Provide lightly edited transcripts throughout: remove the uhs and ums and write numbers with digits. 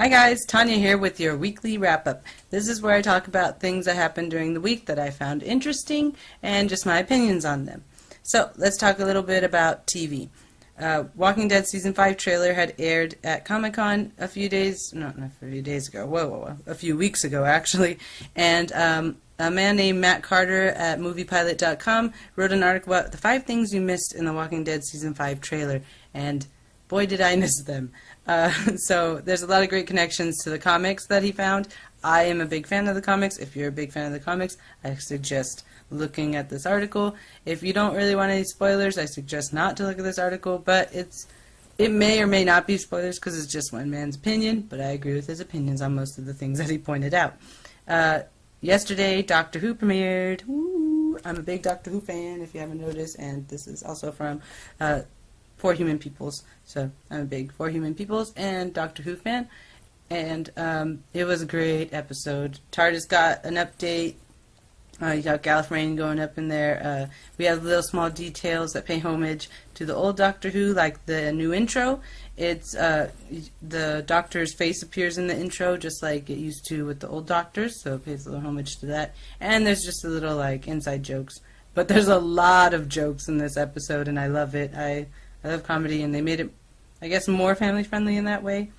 Hi guys, Tanya here with your weekly wrap-up. This is where I talk about things that happened during the week that I found interesting and just my opinions on them. So, let's talk a little bit about TV. Walking Dead Season 5 trailer had aired at Comic-Con a few weeks ago actually, and a man named Matt Carter at MoviePilot.com wrote an article about the 5 things you missed in the Walking Dead Season 5 trailer, and boy did I miss them. So there's a lot of great connections to the comics that he found. I am a big fan of the comics. If you're a big fan of the comics, I suggest looking at this article. If you don't really want any spoilers, I suggest not to look at this article, but it may or may not be spoilers because it's just one man's opinion, but I agree with his opinions on most of the things that he pointed out. Yesterday, Doctor Who premiered. Woo! I'm a big Doctor Who fan, if you haven't noticed, and this is also from For Human Peoples, so I'm a big For Human Peoples and Doctor Who fan, and it was a great episode. TARDIS got an update. You got Gallifreyan going up in there. We have little small details that pay homage to the old Doctor Who, like the new intro. It's the Doctor's face appears in the intro, just like it used to with the old Doctors, so it pays a little homage to that. And there's just a little like inside jokes, but there's a lot of jokes in this episode, and I love it. I love comedy, and they made it, I guess, more family-friendly in that way.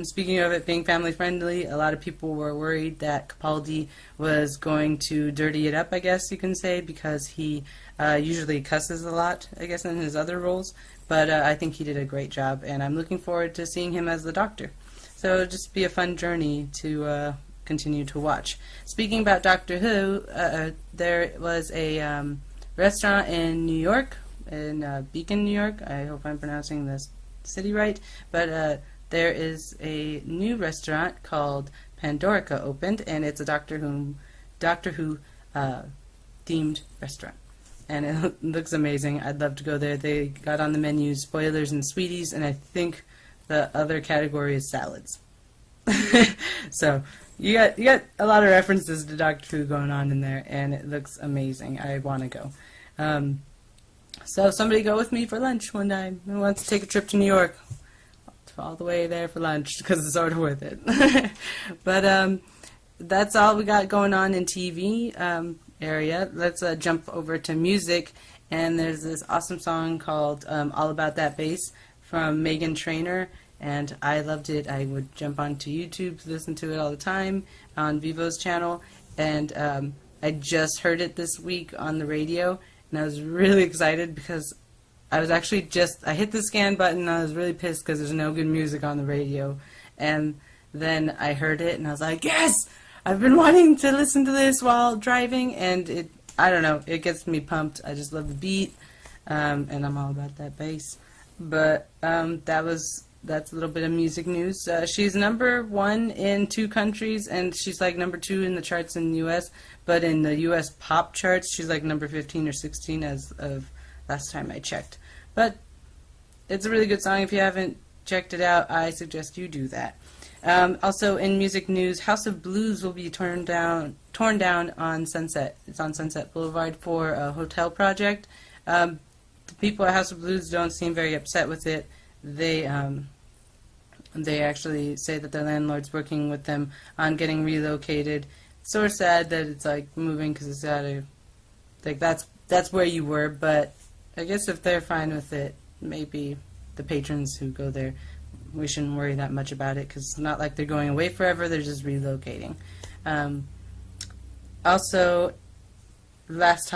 Speaking of it being family-friendly, a lot of people were worried that Capaldi was going to dirty it up, I guess you can say, because he usually cusses a lot, I guess, in his other roles. But I think he did a great job, and I'm looking forward to seeing him as the Doctor. So it'll just be a fun journey to continue to watch. Speaking about Doctor Who, there was a restaurant in New York, in Beacon, New York. I hope I'm pronouncing this city right. But there is a new restaurant called Pandorica opened, and it's a Doctor Who themed restaurant. And it looks amazing. I'd love to go there. They got on the menu spoilers and sweeties, and I think the other category is salads. So you got a lot of references to Doctor Who going on in there, and it looks amazing. I want to go. So somebody go with me for lunch one time who wants to take a trip to New York. All the way there for lunch because it's sort of worth it. But that's all we got going on in TV area. Let's jump over to music, and there's this awesome song called All About That Bass from Megan Trainor, and I loved it. I would jump onto YouTube to listen to it all the time on Vivo's channel, and I just heard it this week on the radio, and I was really excited because I was actually I hit the scan button and I was really pissed because there's no good music on the radio. And then I heard it and I was like, yes! I've been wanting to listen to this while driving, and I don't know, it gets me pumped. I just love the beat, and I'm all about that bass. But that's a little bit of music news. She's #1 in 2 countries, and she's like #2 in the charts in the U.S., but in the U.S. pop charts, she's like number 15 or 16 as of last time I checked. But it's a really good song. If you haven't checked it out, I suggest you do that. Also in music news, House of Blues will be torn down on Sunset. It's on Sunset Boulevard for a hotel project. The people at House of Blues don't seem very upset with it. They actually say that their landlord's working with them on getting relocated. It's sort of sad that it's like moving because it's out of, like, that's where you were, but I guess if they're fine with it, maybe the patrons who go there, we shouldn't worry that much about it, because it's not like they're going away forever, they're just relocating. Also, last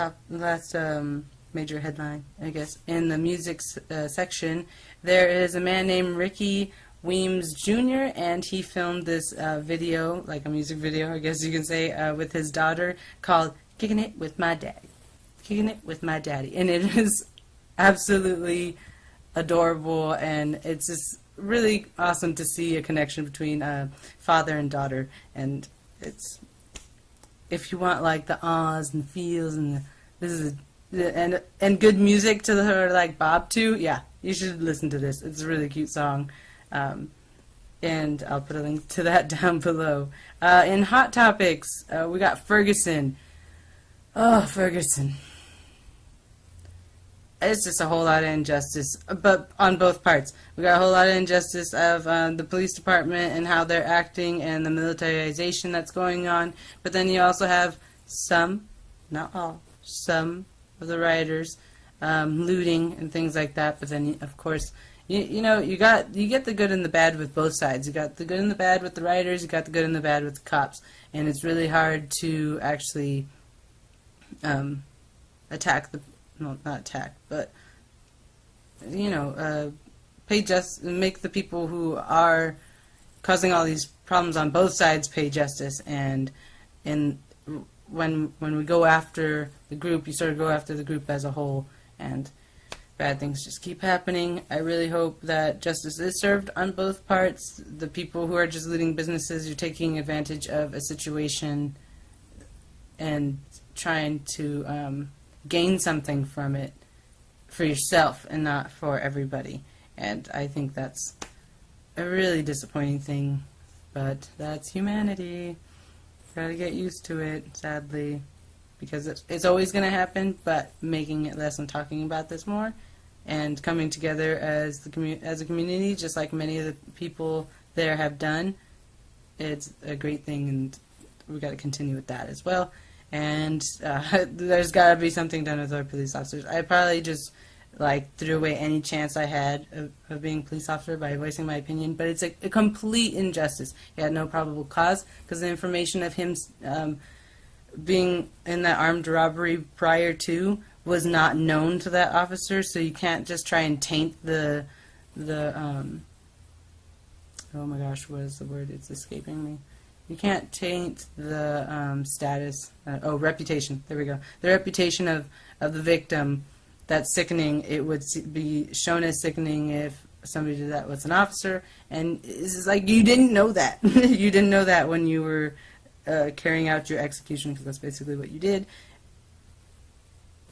major headline, I guess, in the music section, there is a man named Ricky Weems Jr., and he filmed this video, like a music video, I guess you can say, with his daughter, called Kickin' It With My Daddy. Kicking It With My Daddy. And it is absolutely adorable, and it's just really awesome to see a connection between father and daughter. And it's, if you want like the ahs and feels and and good music to her like bob to, yeah, you should listen to this. It's a really cute song. And I'll put a link to that down below. In Hot Topics, we got Ferguson. Oh, Ferguson. it's just a whole lot of injustice, but on both parts. We got a whole lot of injustice of the police department and how they're acting and the militarization that's going on. But then you also have some, not all, some of the rioters looting and things like that. But then, of course, you get the good and the bad with both sides. You got the good and the bad with the rioters. You got the good and the bad with the cops. And it's really hard to actually attack the. No, not attack, but make the people who are causing all these problems on both sides pay justice. And when we go after the group, you sort of go after the group as a whole, and bad things just keep happening. I really hope that justice is served on both parts. The people who are just looting businesses, you're taking advantage of a situation and trying to gain something from it for yourself and not for everybody. And I think that's a really disappointing thing, but that's humanity. Gotta get used to it, sadly, because it's always going to happen, but making it less and talking about this more and coming together as a community, just like many of the people there have done, it's a great thing, and we've got to continue with that as well. And there's got to be something done with our police officers. I probably just threw away any chance I had of being a police officer by voicing my opinion, but it's a complete injustice. He had no probable cause because the information of him being in that armed robbery prior to was not known to that officer, so you can't just try and taint the oh my gosh, what is the word? It's escaping me. You can't taint the status, reputation, there we go. The reputation of the victim. That's sickening. It would be shown as sickening if somebody did that with an officer, and it's just like, you didn't know that. You didn't know that when you were carrying out your execution, because that's basically what you did.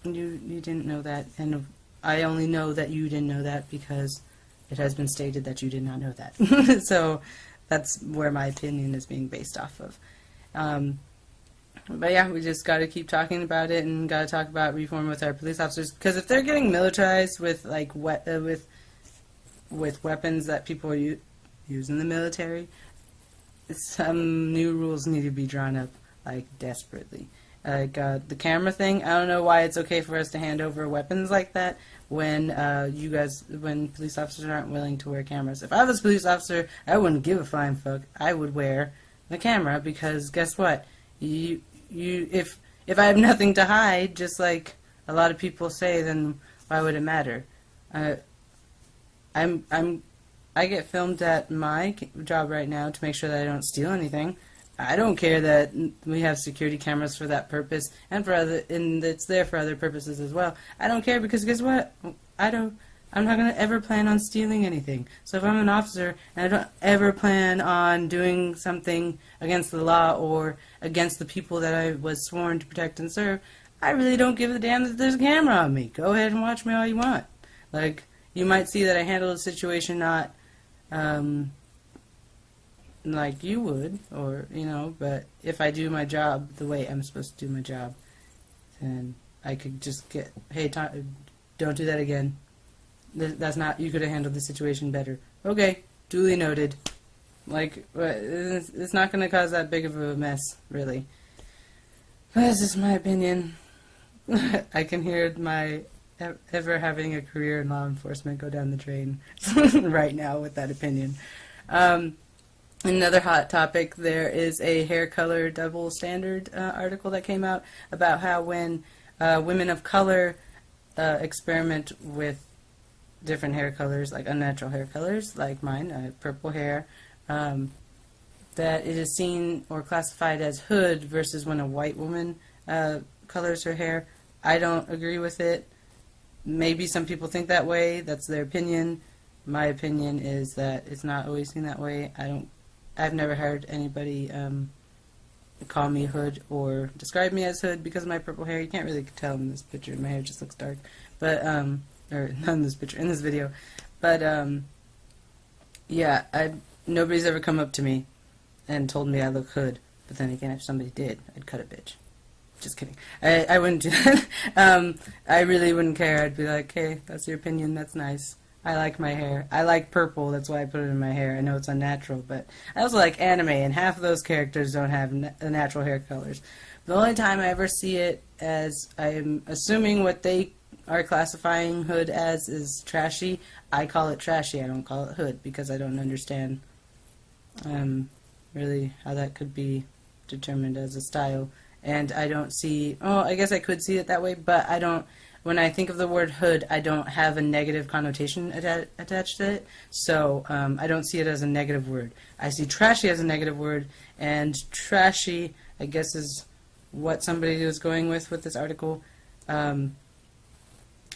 You didn't know that, and I only know that you didn't know that because it has been stated that you did not know that. So that's where my opinion is being based off of. But yeah, we just got to keep talking about it and got to talk about reform with our police officers, because if they're getting militarized with with weapons that people use in the military, some new rules need to be drawn up desperately. The camera thing, I don't know why it's okay for us to hand over weapons like that when when police officers aren't willing to wear cameras. If I was a police officer, I wouldn't give a flying fuck. I would wear the camera, because guess what? If I have nothing to hide, just like a lot of people say, then why would it matter? I get filmed at my job right now to make sure that I don't steal anything. I don't care that we have security cameras for that purpose, and it's there for other purposes as well. I don't care, because guess what? I'm not going to ever plan on stealing anything. So if I'm an officer and I don't ever plan on doing something against the law or against the people that I was sworn to protect and serve, I really don't give a damn that there's a camera on me. Go ahead and watch me all you want. You might see that I handled the situation not like you would, or, but if I do my job the way I'm supposed to do my job, then I could just get, hey, don't do that again. That's not, you could have handled the situation better. Okay, duly noted. It's not going to cause that big of a mess, really. That's just my opinion. I can hear my ever having a career in law enforcement go down the drain right now with that opinion. Another hot topic, there is a hair color double standard article that came out about how when women of color experiment with different hair colors, like unnatural hair colors, like mine, I have purple hair, that it is seen or classified as hood versus when a white woman colors her hair. I don't agree with it. Maybe some people think that way. That's their opinion. My opinion is that it's not always seen that way. I've never heard anybody call me hood or describe me as hood because of my purple hair. You can't really tell in this picture. My hair just looks dark. But or not in this picture, in this video. But yeah, nobody's ever come up to me and told me I look hood. But then again, if somebody did, I'd cut a bitch. Just kidding. I wouldn't do that. I really wouldn't care. I'd be like, hey, that's your opinion. That's nice. I like my hair. I like purple. That's why I put it in my hair. I know it's unnatural, but I also like anime, and half of those characters don't have natural hair colors. The only time I ever see it, as I'm assuming what they are classifying Hood as, is Trashy. I call it Trashy. I don't call it Hood because I don't understand really how that could be determined as a style. And I don't see, oh, I guess I could see it that way, but I don't, when I think of the word hood, I don't have a negative connotation attached to it, so I don't see it as a negative word. I see trashy as a negative word, and trashy, I guess, is what somebody was going with this article.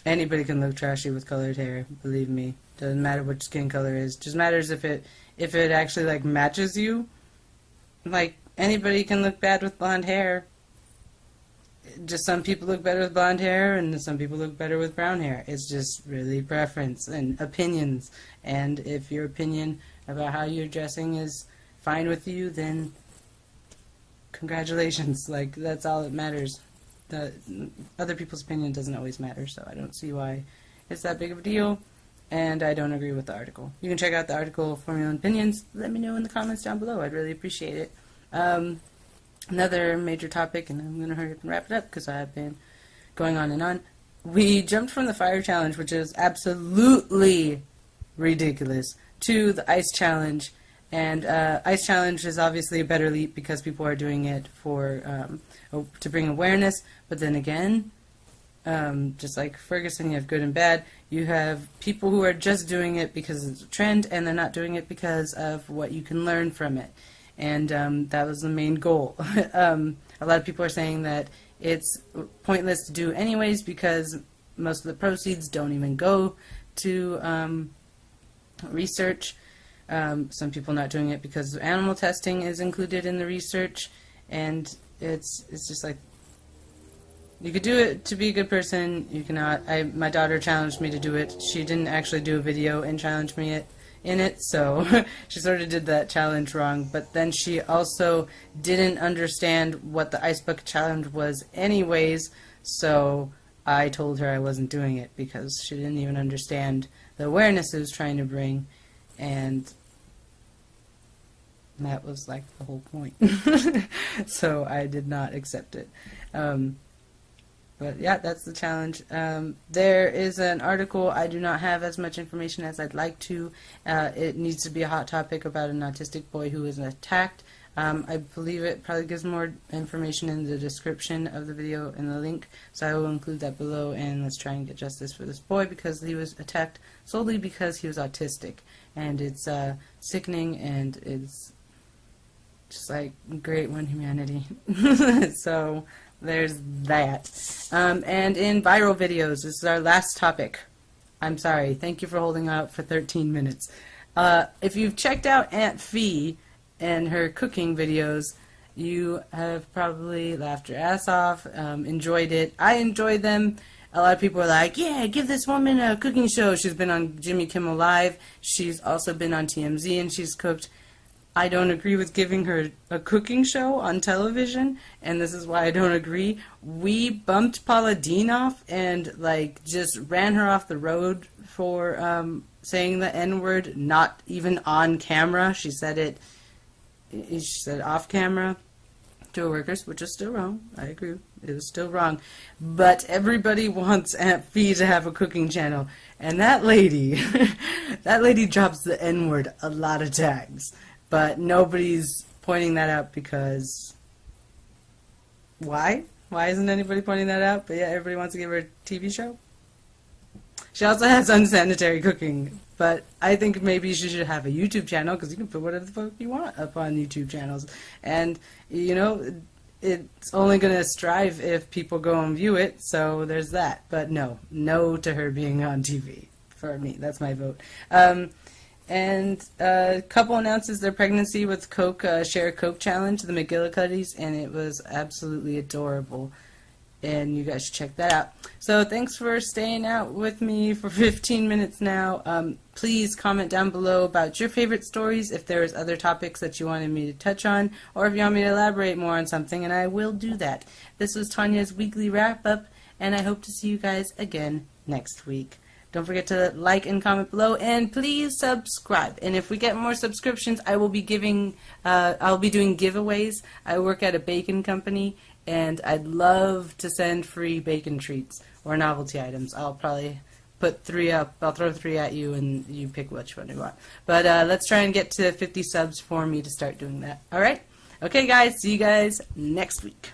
Anybody can look trashy with colored hair, believe me. Doesn't matter what skin color is. Just matters if it actually, like, matches you. Like, anybody can look bad with blonde hair. Just some people look better with blonde hair, and some people look better with brown hair. It's just really preference and opinions. And if your opinion about how you're dressing is fine with you, then congratulations. Like, that's all that matters. Other people's opinion doesn't always matter, so I don't see why it's that big of a deal. And I don't agree with the article. You can check out the article for your own opinions. Let me know in the comments down below. I'd really appreciate it. Another major topic, and I'm going to hurry up and wrap it up because I've been going on and on. We jumped from the fire challenge, which is absolutely ridiculous, to the ice challenge. And ice challenge is obviously a better leap because people are doing it for to bring awareness. But then again, just like Ferguson, you have good and bad. You have people who are just doing it because it's a trend, and they're not doing it because of what you can learn from it. And that was the main goal. A lot of people are saying that it's pointless to do anyways because most of the proceeds don't even go to research. Some people not doing it because animal testing is included in the research, and it's just like, you could do it to be a good person, you cannot. My daughter challenged me to do it. She didn't actually do a video and challenge me in it, so she sort of did that challenge wrong. But then she also didn't understand what the ice bucket challenge was anyways, so I told her I wasn't doing it because she didn't even understand the awareness it was trying to bring, and that was like the whole point. So I did not accept it. But yeah, that's the challenge. There is an article. I do not have as much information as I'd like to. It needs to be a hot topic about an autistic boy who was attacked. I believe it probably gives more information in the description of the video and the link, so I will include that below, and let's try and get justice for this boy because he was attacked solely because he was autistic. And it's sickening, and it's just like great one humanity. So there's that. And in viral videos, this is our last topic. I'm sorry. Thank you for holding out for 13 minutes. If you've checked out Aunt Fee and her cooking videos, you have probably laughed your ass off, enjoyed it. I enjoyed them. A lot of people are like, yeah, give this woman a cooking show. She's been on Jimmy Kimmel Live. She's also been on TMZ, and she's cooked. I don't agree with giving her a cooking show on television, and this is why I don't agree. We bumped Paula Deen off and, like, just ran her off the road for saying the N-word, not even on camera. She said off camera to her workers, which is still wrong. I agree. It was still wrong. But everybody wants Aunt Fee to have a cooking channel, and that lady, that lady drops the N-word a lot of times. But nobody's pointing that out because why? Why isn't anybody pointing that out? But yeah, everybody wants to give her a TV show. She also has unsanitary cooking, but I think maybe she should have a YouTube channel because you can put whatever the fuck you want up on YouTube channels. And, you know, it's only going to strive if people go and view it, so there's that. But no to her being on TV. For me, that's my vote. And a couple announces their pregnancy with Coke, Share Coke Challenge, the McGillicuddies, and it was absolutely adorable. and you guys should check that out. So thanks for staying out with me for 15 minutes now. Please comment down below about your favorite stories, if there was other topics that you wanted me to touch on, or if you want me to elaborate more on something, and I will do that. This was Tanya's weekly wrap-up, and I hope to see you guys again next week. Don't forget to like and comment below, and please subscribe. And if we get more subscriptions, I will be giving, I'll be doing giveaways. I work at a bacon company, and I'd love to send free bacon treats or novelty items. I'll probably put 3 up. I'll throw 3 at you, and you pick which one you want. But let's try and get to 50 subs for me to start doing that. All right? Okay, guys. See you guys next week.